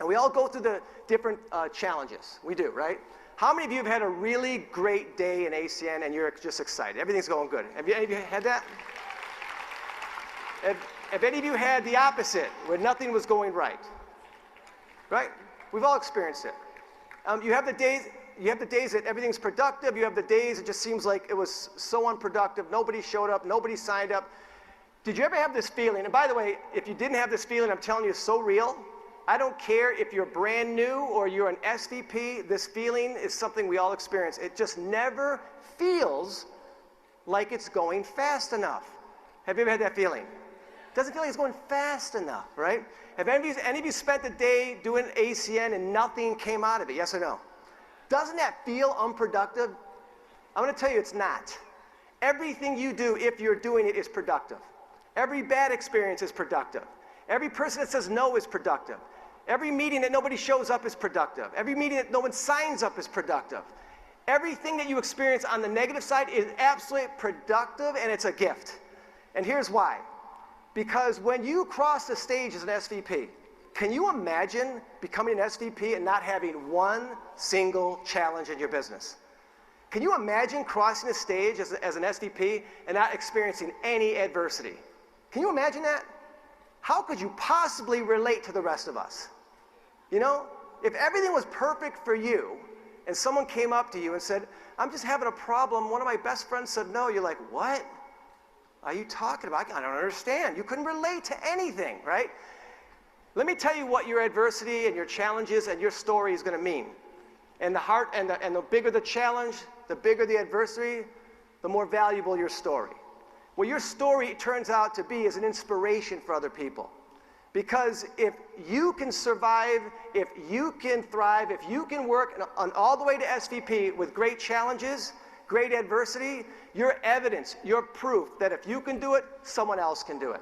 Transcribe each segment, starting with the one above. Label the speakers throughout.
Speaker 1: And we all go through the different challenges. We do, right? How many of you have had a really great day in ACN and you're just excited? Everything's going good. Have any of you had that? Have any of you had the opposite, where nothing was going right? Right? We've all experienced it. You have the days that everything's productive. You have the days it just seems like it was so unproductive. Nobody showed up. Nobody signed up. Did you ever have this feeling? And by the way, if you didn't have this feeling, I'm telling you, it's so real. I don't care if you're brand new or you're an SVP, this feeling is something we all experience. It just never feels like it's going fast enough. Have you ever had that feeling? It doesn't feel like it's going fast enough, right? Have any of you spent the day doing ACN and nothing came out of it, yes or no? Doesn't that feel unproductive? I'm going to tell you it's not. Everything you do, if you're doing it, is productive. Every bad experience is productive. Every person that says no is productive. Every meeting that nobody shows up is productive. Every meeting that no one signs up is productive. Everything that you experience on the negative side is absolutely productive, and it's a gift. And here's why. Because when you cross the stage as an SVP, can you imagine becoming an SVP and not having one single challenge in your business? Can you imagine crossing the stage as an SVP and not experiencing any adversity? Can you imagine that? How could you possibly relate to the rest of us? You know, if everything was perfect for you and someone came up to you and said, I'm just having a problem, one of my best friends said no, you're like, what are you talking about? I don't understand. You couldn't relate to anything, right? Let me tell you what your adversity and your challenges and your story is going to mean. And the bigger the challenge, the bigger the adversity, the more valuable your story. What your story turns out to be is an inspiration for other people. Because if you can survive, if you can thrive, if you can work on all the way to SVP with great challenges, great adversity, you're evidence, you're proof that if you can do it, someone else can do it.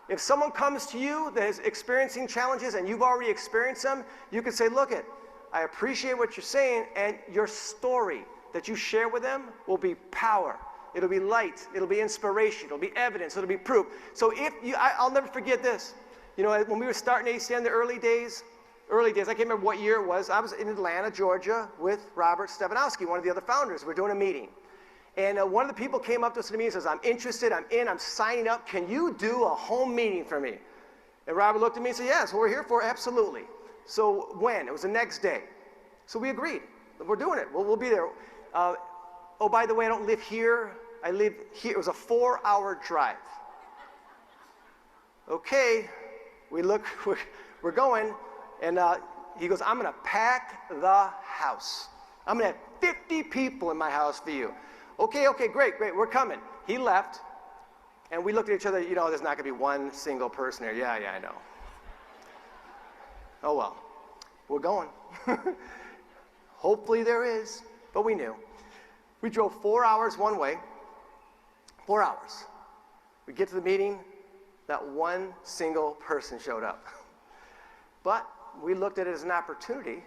Speaker 1: If someone comes to you that is experiencing challenges and you've already experienced them, you can say, look, I appreciate what you're saying, and your story that you share with them will be power. It'll be light, it'll be inspiration, it'll be evidence, it'll be proof. So I'll never forget this. You know, when we were starting ACN in the early days, I can't remember what year it was, I was in Atlanta, Georgia with Robert Stefanowski, one of the other founders. We're doing a meeting. And one of the people came up to us in the meeting and says, I'm interested, I'm in, I'm signing up. Can you do a home meeting for me? And Robert looked at me and said, yeah, that's what we're here for, absolutely. So when? It was the next day. So we agreed. We're doing it. We'll be there. Oh, by the way, I don't live here. I live here. It was a 4-hour drive. Okay, we're going, and he goes, I'm going to pack the house. I'm going to have 50 people in my house for you. Okay, great, we're coming. He left, and we looked at each other, you know, there's not going to be one single person here. Yeah, I know. Oh, well, we're going. Hopefully there is, but we knew. We drove 4 hours one way, 4 hours. We get to the meeting, not one single person showed up. But we looked at it as an opportunity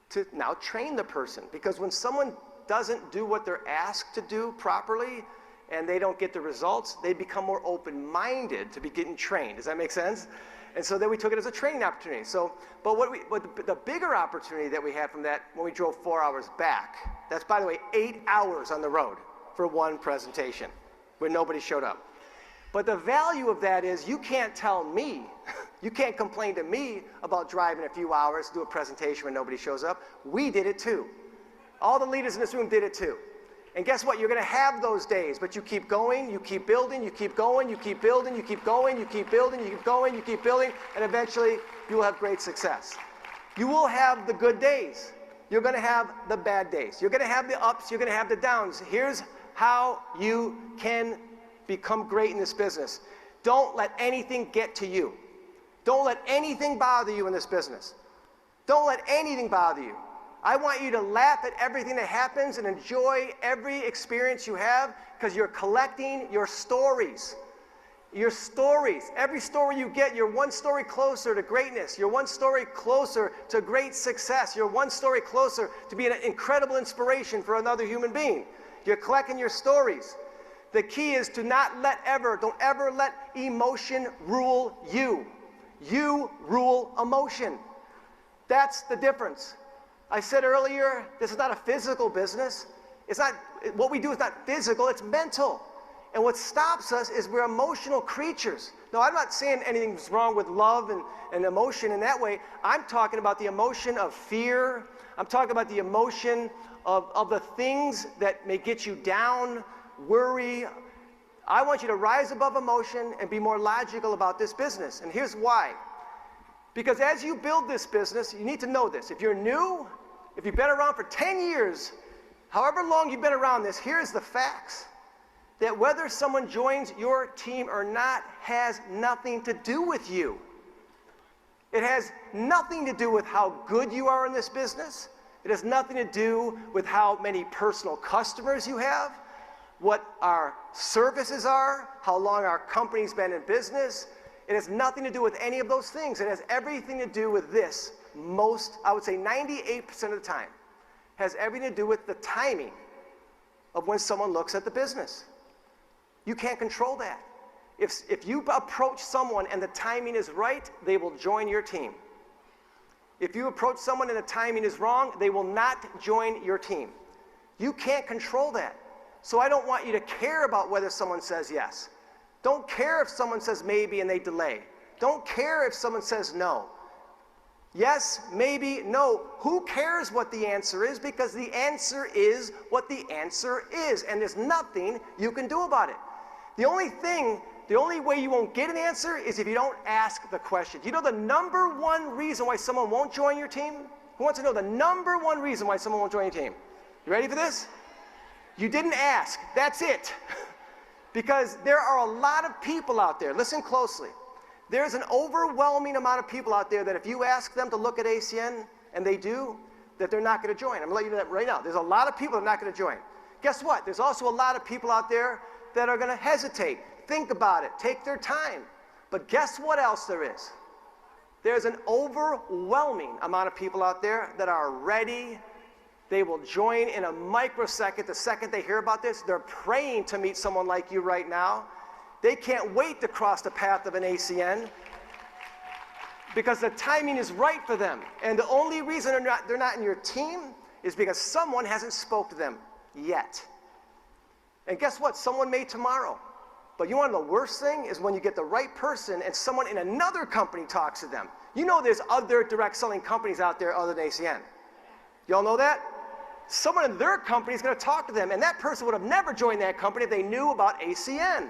Speaker 1: to now train the person, because when someone doesn't do what they're asked to do properly and they don't get the results, they become more open-minded to be getting trained. Does that make sense? And so then we took it as a training opportunity. So, but the bigger opportunity that we had from that, when we drove 4 hours back, that's, by the way, 8 hours on the road for one presentation when nobody showed up. But the value of that is you can't tell me, you can't complain to me about driving a few hours to do a presentation when nobody shows up. We did it too. All the leaders in this room did it too. And guess what? You're going to have those days, but you keep going, you keep building, you keep going, you keep building, you keep going, you keep building, you keep going, you keep building, and eventually you will have great success. You will have the good days. You're going to have the bad days. You're going to have the ups, you're going to have the downs. Here's how you can become great in this business. Don't let anything get to you. Don't let anything bother you in this business. Don't let anything bother you. I want you to laugh at everything that happens and enjoy every experience you have, because you're collecting your stories. Your stories. Every story you get, you're one story closer to greatness. You're one story closer to great success. You're one story closer to being an incredible inspiration for another human being. You're collecting your stories. The key is to don't ever let emotion rule you. You rule emotion. That's the difference. I said earlier, this is not a physical business. It's not, what we do is not physical, it's mental. And what stops us is we're emotional creatures. No, I'm not saying anything's wrong with love and emotion in that way. I'm talking about the emotion of fear. I'm talking about the emotion of the things that may get you down, worry. I want you to rise above emotion and be more logical about this business. And here's why. Because as you build this business, you need to know this. If you're new, if you've been around for 10 years, however long you've been around this, here's the facts. That whether someone joins your team or not has nothing to do with you. It has nothing to do with how good you are in this business. It has nothing to do with how many personal customers you have, what our services are, how long our company's been in business. It has nothing to do with any of those things. It has everything to do with this. I would say 98% of the time, has everything to do with the timing of when someone looks at the business. You can't control that. If you approach someone and the timing is right, they will join your team. If you approach someone and the timing is wrong, they will not join your team. You can't control that. So I don't want you to care about whether someone says yes. Don't care if someone says maybe and they delay. Don't care if someone says no. Yes, maybe, no. Who cares what the answer is? Because the answer is what the answer is, and there's nothing you can do about it. The only way you won't get an answer is if you don't ask the question. Do you know the number one reason why someone won't join your team? Who wants to know the number one reason why someone won't join your team? You ready for this? You didn't ask. That's it. Because there are a lot of people out there. Listen closely. There's an overwhelming amount of people out there that if you ask them to look at ACN, and they do, that they're not going to join. I'm going to let you know that right now. There's a lot of people that are not going to join. Guess what? There's also a lot of people out there that are going to hesitate, think about it, take their time. But guess what else there is? There's an overwhelming amount of people out there that are ready. They will join in a microsecond. The second they hear about this, they're praying to meet someone like you right now. They can't wait to cross the path of an ACN because the timing is right for them. And the only reason they're not in your team is because someone hasn't spoke to them yet. And guess what? Someone may tomorrow. But you want to know the worst thing is when you get the right person and someone in another company talks to them. You know there's other direct selling companies out there other than ACN. Y'all know that? Someone in their company is going to talk to them, and that person would have never joined that company if they knew about ACN.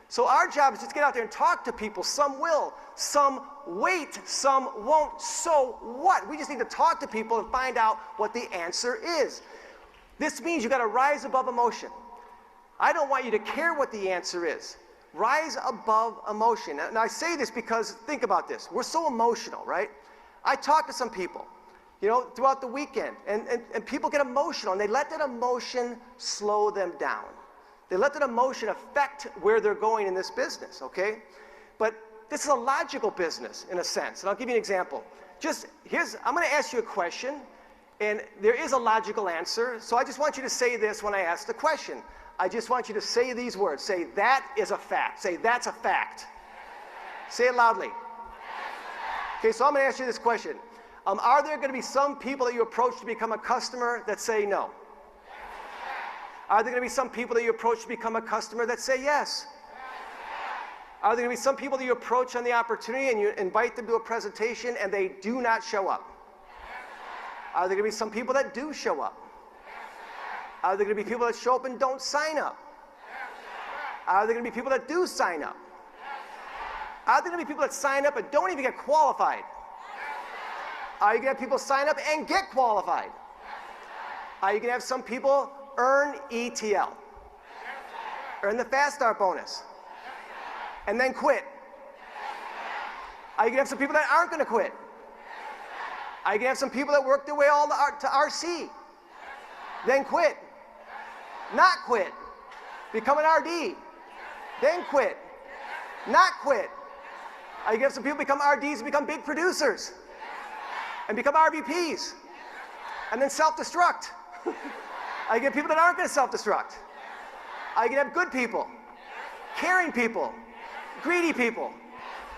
Speaker 1: So our job is just to get out there and talk to people. Some will, some wait, some won't. So what? We just need to talk to people and find out what the answer is. This means you've got to rise above emotion. I don't want you to care what the answer is. Rise above emotion. Now I say this because, think about this. We're so emotional, right? I talk to some people, throughout the weekend, and people get emotional, and they let that emotion slow them down. They let that emotion affect where they're going in this business, okay? But this is a logical business, in a sense, and I'll give you an example. I'm going to ask you a question, and there is a logical answer, so I just want you to say this when I ask the question. I just want you to say these words. Say, that is a fact. Say, that's a fact. Say it loudly. Okay, so I'm going to ask you this question. Are there going to be some people that you approach to become a customer that say no? Are there going to be some people that you approach to become a customer that say yes? Are there going to be some people that you approach on the opportunity and you invite them to a presentation and they do not show up? Are there going to be some people that do show up? Are there going to be people that show up and don't sign up? Are there going to be people that do sign up? Are there going to be people that sign up and don't even get qualified? Are you going to have people sign up and get qualified? Are you going to have some people earn ETL? Earn the fast start bonus? And then quit? Are you going to have some people that aren't going to quit? Are you going to have some people that work their way all to RC? Then quit? Not quit? Become an RD? Then quit? Not quit? Are you going to have some people become RDs and become big producers? And become RVPs? And then self-destruct? Are you going to have people that aren't going to self-destruct? Are you going to have good people? Caring people? Greedy people?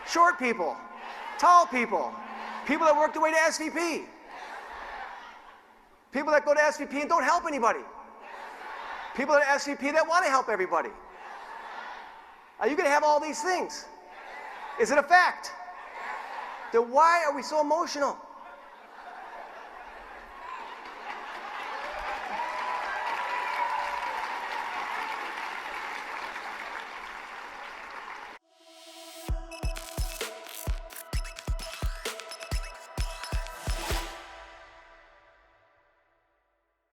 Speaker 1: Short people? Tall people? People that work their way to SVP. People that go to SVP and don't help anybody. People that are SVP that want to help everybody. Are you going to have all these things? Is it a fact? Then why are we so emotional?